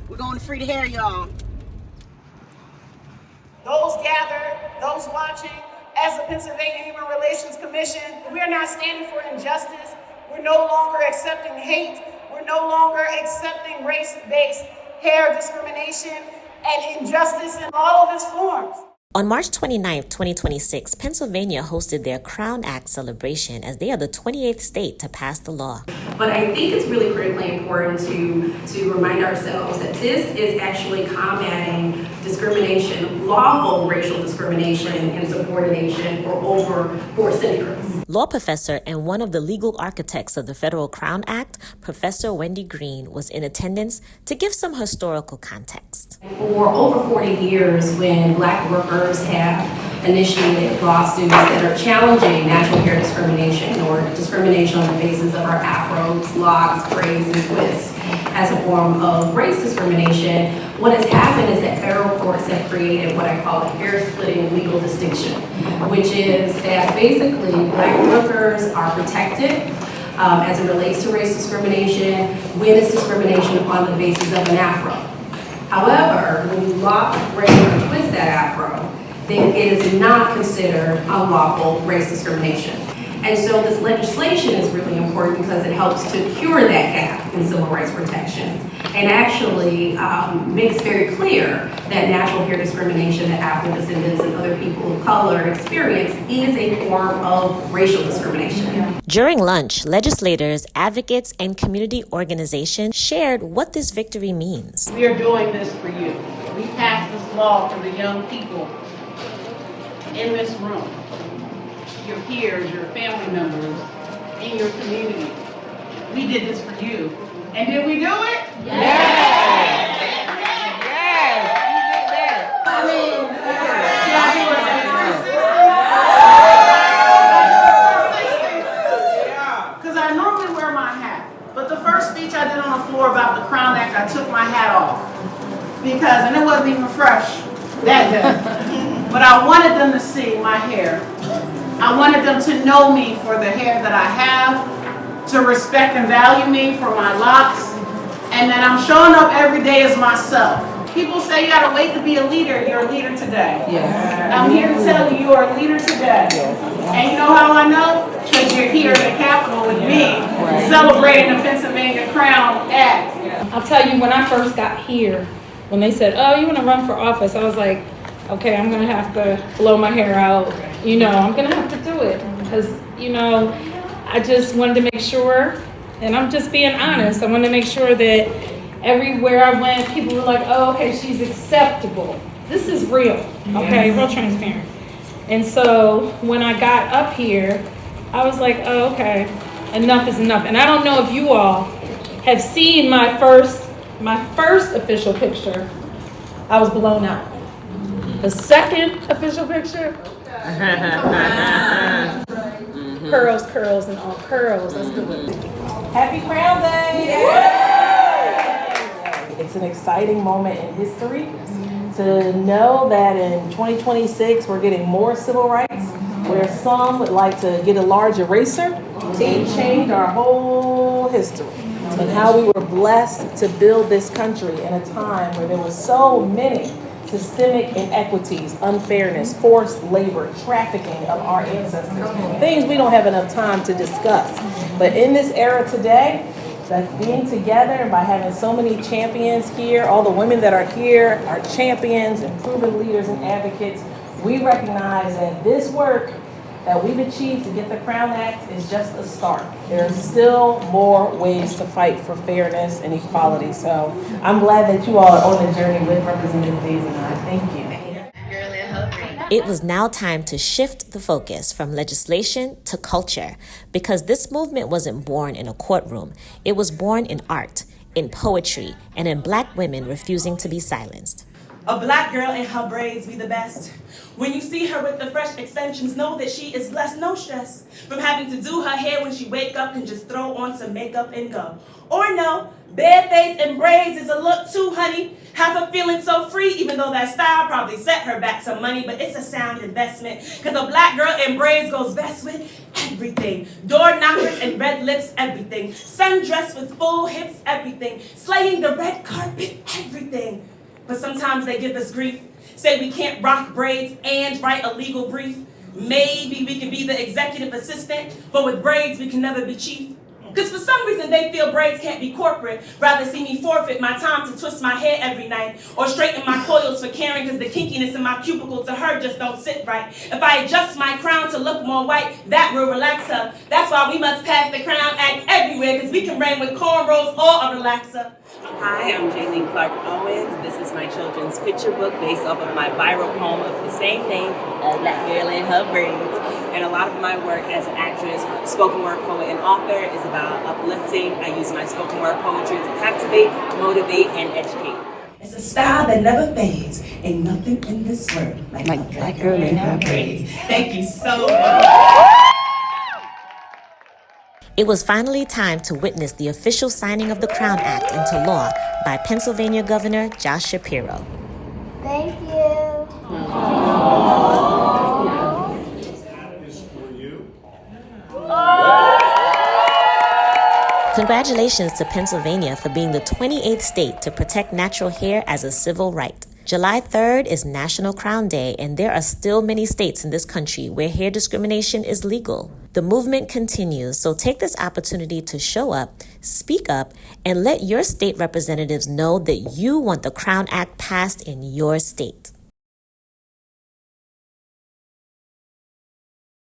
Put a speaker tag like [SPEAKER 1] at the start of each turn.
[SPEAKER 1] We're going to free the hair, y'all.
[SPEAKER 2] Those gathered, those watching, as the Pennsylvania Human Relations Commission, we are not standing for injustice. We're no longer accepting hate. We're no longer accepting race-based hair discrimination and injustice in all of its forms.
[SPEAKER 3] On March 29, 2026, Pennsylvania hosted their Crown Act celebration as they are the 28th state to pass the law.
[SPEAKER 4] But I think it's really critically important to remind ourselves that this is actually combating discrimination, lawful racial discrimination and subordination for over 4 centuries.
[SPEAKER 3] Law professor and one of the legal architects of the Federal Crown Act, Professor Wendy Greene, was in attendance to give some historical context.
[SPEAKER 4] For over 40 years, when Black workers have initiated lawsuits that are challenging natural hair discrimination or discrimination on the basis of our afros, locks, braids, and twists as a form of race discrimination, what has happened is that federal courts have created what I call a hair-splitting legal distinction, which is that basically Black workers are protected as it relates to race discrimination when it's discrimination on the basis of an afro. However, when you lock, braid, or twist that afro, then it is not considered unlawful race discrimination. And so this legislation is really important because it helps to cure that gap in civil rights protections and actually makes very clear that natural hair discrimination that African descendants and other people of color experience is a form of racial discrimination.
[SPEAKER 3] During lunch, legislators, advocates, and community organizations shared what this victory means.
[SPEAKER 5] We are doing this for you. We passed this law for the young people in this room, your peers, your family members, in your community. We did this for you. And did we do it? Yes! Yes! You did that. I mean, because I normally wear my hat. But the first speech I did on the floor about the Crown Act, I took my hat off. And it wasn't even fresh that day. But I wanted them to see my hair. I wanted them to know me for the hair that I have, to respect and value me for my locks, and that I'm showing up every day as myself. People say you gotta wait to be a leader. You're a leader today. Yeah. I'm here to tell you, you are a leader today. And you know how I know? Because you're here in the Capitol with me, celebrating the Pennsylvania Crown Act.
[SPEAKER 6] I'll tell you, when I first got here, when they said, oh, you want to run for office, I was like, okay, I'm going to have to blow my hair out. I'm going to have to do it because, I just wanted to make sure, and I'm just being honest, I wanted to make sure that everywhere I went, people were like, oh, okay, she's acceptable. This is real, okay, real transparent. And so when I got up here, I was like, oh, okay, enough is enough. And I don't know if you all have seen my first official picture. I was blown out. The second official picture, curls, and all curls. Let's do it.
[SPEAKER 7] Happy Crown Day! Yay! It's an exciting moment in history to know that in 2026 we're getting more civil rights, where some would like to get a large eraser and change our whole history. And how we were blessed to build this country in a time where there were so many systemic inequities, unfairness, forced labor, trafficking of our ancestors, things we don't have enough time to discuss. But in this era today, that being together and by having so many champions here, all the women that are here are champions and proven leaders and advocates, we recognize that this work that we've achieved to get the Crown Act is just a start. There's still more ways to fight for fairness and equality. So I'm glad that you all are on the journey with Representative Days and I. Thank you.
[SPEAKER 3] It was now time to shift the focus from legislation to culture, because this movement wasn't born in a courtroom. It was born in art, in poetry, and in Black women refusing to be silenced.
[SPEAKER 8] A Black girl in her braids be the best. When you see her with the fresh extensions, know that she is blessed, no stress. From having to do her hair when she wake up and just throw on some makeup and go. Or no, bare face and braids is a look too, honey. Have her feeling so free. free, even though that style probably set her back some money, but it's a sound investment. Cause a black girl in braids goes best with everything. Door knockers and red lips, everything. Sundress with full hips, everything. Slaying the red carpet, everything. But sometimes they give us grief. Say we can't rock braids and write a legal brief. Maybe we can be the executive assistant, but with braids we can never be chief. Because for some reason they feel braids can't be corporate. Rather see me forfeit my time to twist my hair every night or straighten my coils for Karen because the kinkiness in my cubicle to her just don't sit right. If I adjust my crown to look more white, that will relax her. That's why we must pass the Crown Act everywhere because we can reign with cornrows or a relaxer.
[SPEAKER 1] Hi, I'm Jaylene Clark Owens. This is my children's picture book based off of my viral poem of the same name, A Black Girl in Her Braids. And a lot of my work as an actress, spoken word poet, and author is about uplifting. I use my spoken word poetry to captivate, motivate, and educate.
[SPEAKER 8] It's a style that never fades. Ain't nothing in this world like a black girl in her braids. Thank you so much.
[SPEAKER 3] It was finally time to witness the official signing of the Crown Act into law by Pennsylvania Governor Josh Shapiro.
[SPEAKER 9] Thank you.
[SPEAKER 3] Congratulations to Pennsylvania for being the 28th state to protect natural hair as a civil right. July 3rd is National Crown Day, and there are still many states in this country where hair discrimination is legal. The movement continues, so take this opportunity to show up, speak up, and let your state representatives know that you want the Crown Act passed in your state.